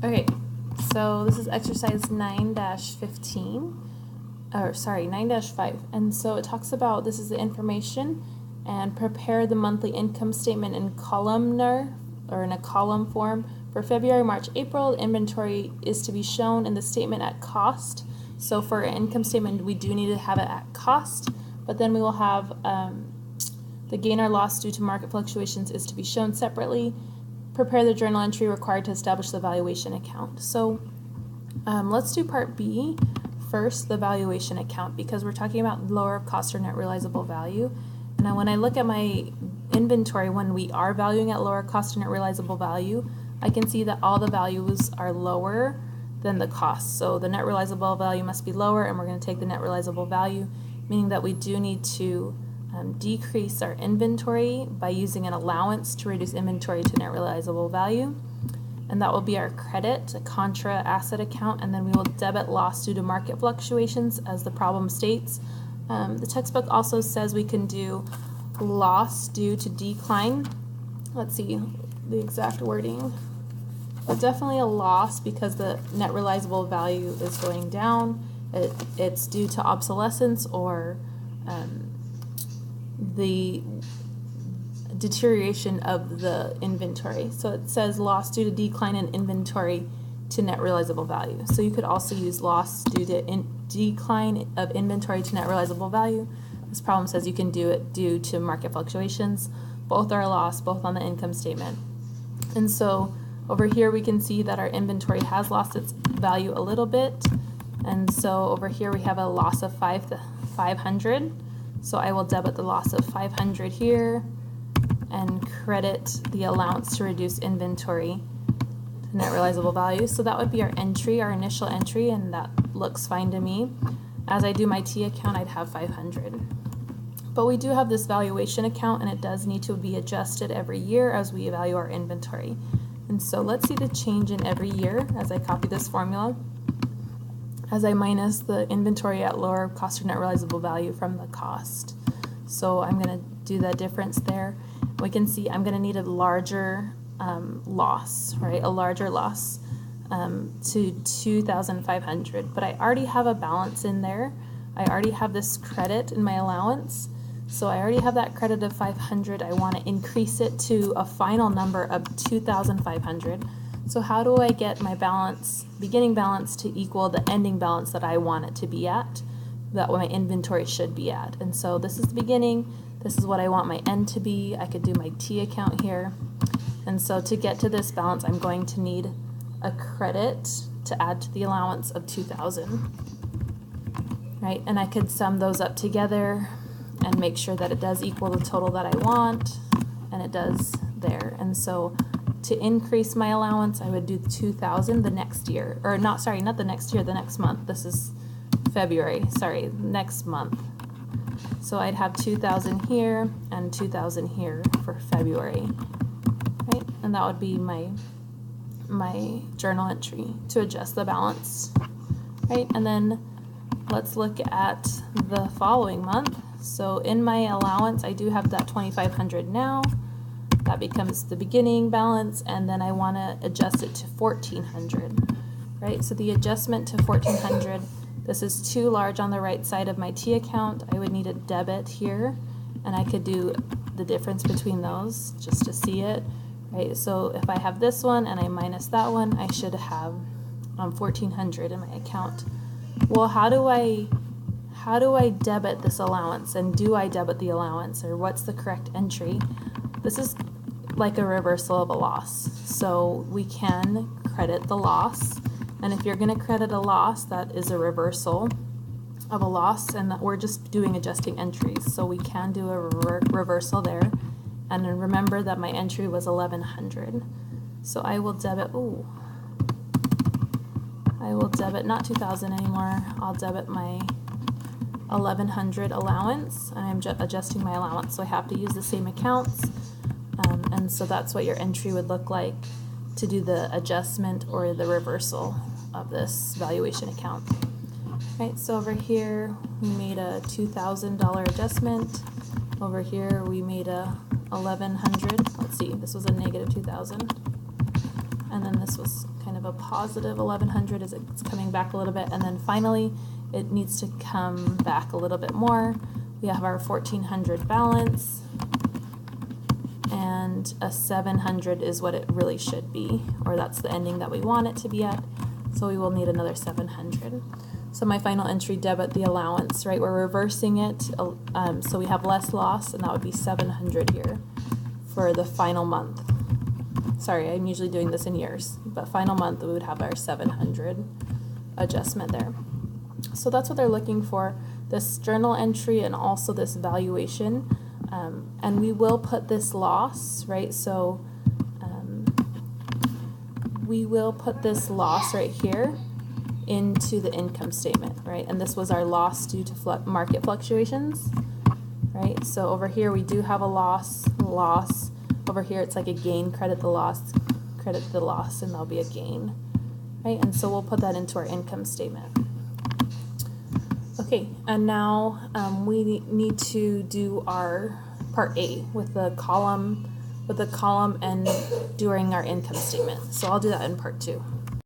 Okay, so this is exercise 9-15, or sorry, 9-5. And so it talks about, this is the information, and prepare the monthly income statement in columnar, or in a column form. For February, March, April, inventory is to be shown in the statement at cost. So for an income statement, we do need to have it at cost, but then we will have the gain or loss due to market fluctuations is to be shown separately. Prepare the journal entry required to establish the valuation account. So let's do part B first, the valuation account, because we're talking about lower of cost or net realizable value. Now when I look at my inventory, when we are valuing at lower cost or net realizable value, I can see that all the values are lower than the cost. So the net realizable value must be lower, and we're going to take the net realizable value, meaning that we do need to decrease our inventory by using an allowance to reduce inventory to net realizable value. And that will be our credit, a contra asset account, and then we will debit loss due to market fluctuations as the problem states. The textbook also says we can do loss due to decline. Let's see the exact wording. But definitely a loss because the net realizable value is going down. It's due to obsolescence or the deterioration of the inventory. So it says loss due to decline in inventory to net realizable value. So you could also use loss due to decline of inventory to net realizable value. This problem says you can do it due to market fluctuations. Both are a loss, both on the income statement. And so over here we can see that our inventory has lost its value a little bit. And so over here we have a loss of 500. So I will debit the loss of 500 here and credit the allowance to reduce inventory to net realizable value. So that would be our entry, our initial entry, and that looks fine to me. As I do my T account, I'd have 500. But we do have this valuation account, and it does need to be adjusted every year as we evaluate our inventory. And so let's see the change in every year as I copy this formula, as I minus the inventory at lower cost or net realizable value from the cost. So I'm going to do the difference there. We can see I'm going to need a larger loss, right? A larger loss to 2,500. But I already have a balance in there. I already have this credit in my allowance. So I already have that credit of 500. I want to increase it to a final number of 2,500. So how do I get my balance, beginning balance, to equal the ending balance that I want it to be at, that my inventory should be at? And so this is the beginning. This is what I want my end to be. I could do my T account here. And so to get to this balance, I'm going to need a credit to add to the allowance of 2,000, right? And I could sum those up together and make sure that it does equal the total that I want, and it does there. And so to increase my allowance, I would do 2,000 the next year, or not the next year, the next month. This is February, sorry, next month. So I'd have 2,000 here and 2,000 here for February, right? And that would be my journal entry to adjust the balance, right? And then let's look at the following month. So in my allowance, I do have that 2,500 now. That becomes the beginning balance, and then I want to adjust it to 1,400, right? So the adjustment to 1,400, this is too large on the right side of my T account. I would need a debit here, and I could do the difference between those just to see it, right? So if I have this one and I minus that one, I should have 1,400 in my account. Well, how do I debit this allowance, and do I debit the allowance, or what's the correct entry? This is like a reversal of a loss. So we can credit the loss, and if you're going to credit a loss, that is a reversal of a loss, and that we're just doing adjusting entries. So we can do a reversal there. And then remember that my entry was 1,100. So I will debit, not 2,000 anymore. I'll debit my 1,100 allowance, and I'm adjusting my allowance, so I have to use the same accounts. And so that's what your entry would look like to do the adjustment or the reversal of this valuation account. Right, so over here we made a $2,000 adjustment. Over here we made a 1,100. Let's see, this was a negative 2,000. And then this was kind of a positive 1100 as it's coming back a little bit. And then finally, it needs to come back a little bit more. We have our 1400 balance, and a 700 is what it really should be, or that's the ending that we want it to be at. So we will need another 700. So my final entry, debit the allowance, right? We're reversing it, so we have less loss, and that would be 700 here for the final month. Sorry, I'm usually doing this in years, but final month we would have our 700 adjustment there. So that's what they're looking for, this journal entry and also this valuation. And we will put this loss, right? So we will put this loss right here into the income statement, right? And this was our loss due to market fluctuations, right? So over here we do have a loss. Over here it's like a gain, credit the loss, and there'll be a gain, right? And so we'll put that into our income statement. Okay, and now we need to do our part A with the column and during our income statement. So I'll do that in part 2.